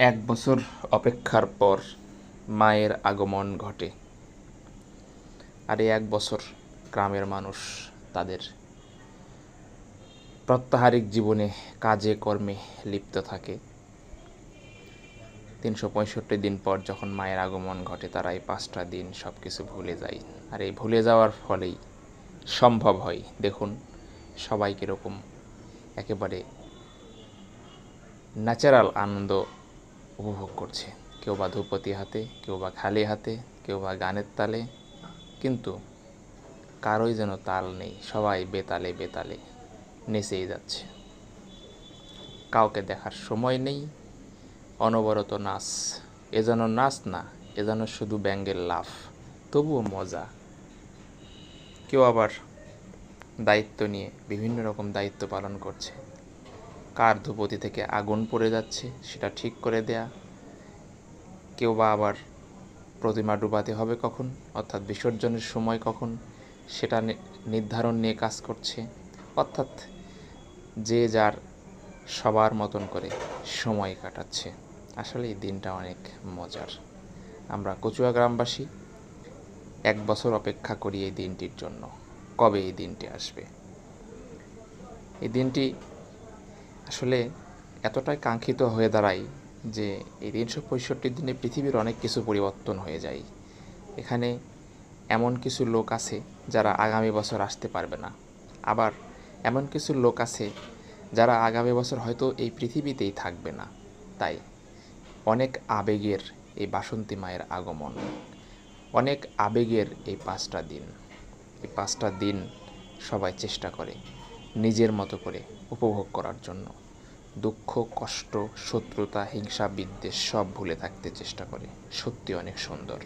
এক বছর অপেক্ষার পর মায়ের আগমন ঘটে। আর এই এক বছর গ্রামের মানুষ তাদের প্রত্যাহারিক জীবনে কাজে কর্মে লিপ্ত থাকে। ৩৬৫ দিন পর যখন মায়ের আগমন ঘটে, তারা এই ৫টা দিন সব কিছু ভুলে যায়। আর এই ভুলে যাওয়ার ফলেই সম্ভব হয়। দেখুন সবাই কীরকম একেবারে ন্যাচারাল আনন্দ উপভোগ করছে। কেউ বা ধূপতি হাতে, কেউ বা খালি হাতে, কেউ বা গানের তালে, কিন্তু কারোই যেন তাল নেই। সবাই বেতালে বেতালে নেচেই যাচ্ছে। কাউকে দেখার সময় নেই, অনবরত নাচ। এ যেন নাচ না, এ যেন শুধু ব্যাঙের লাফ, তবুও মজা। কেউ আবার দায়িত্ব নিয়ে বিভিন্ন রকম দায়িত্ব পালন করছে। কার ধূপতি থেকে আগুন পড়ে যাচ্ছে সেটা ঠিক করে দেয়া, কেউ বা আবার প্রতিমা ডুবাতে হবে কখন, অর্থাৎ বিসর্জনের সময় কখন, সেটা নির্ধারণ নিয়ে কাজ করছে। অর্থাৎ যে যার সবার মতন করে সময় কাটাচ্ছে। আসলে এই দিনটা অনেক মজার। আমরা কচুয়া গ্রামবাসী এক বছর অপেক্ষা করি এই দিনটির জন্য। কবে এই দিনটি আসবে? এই দিনটি আসলে এতটাই কাঙ্ক্ষিত হয়ে দাঁড়ায় যে এই ৩৬৫ দিনে পৃথিবীর অনেক কিছু পরিবর্তন হয়ে যায়। এখানে এমন কিছু লোক আছে যারা আগামী বছর আসতে পারবে না। আবার এমন কিছু লোক আছে যারা আগামী বছর হয়তো এই পৃথিবীতেই থাকবে না। তাই অনেক আবেগের এই বাসন্তী মায়ের আগমন, অনেক আবেগের এই ৫টা দিন। এই ৫টা দিন সবাই চেষ্টা করে নিজের মতো করে উপভোগ করার জন্য। দুঃখ, কষ্ট, শত্রুতা, হিংসা, বিদ্বেষ সব ভুলে থাকতে চেষ্টা করে। সত্যি অনেক সুন্দর।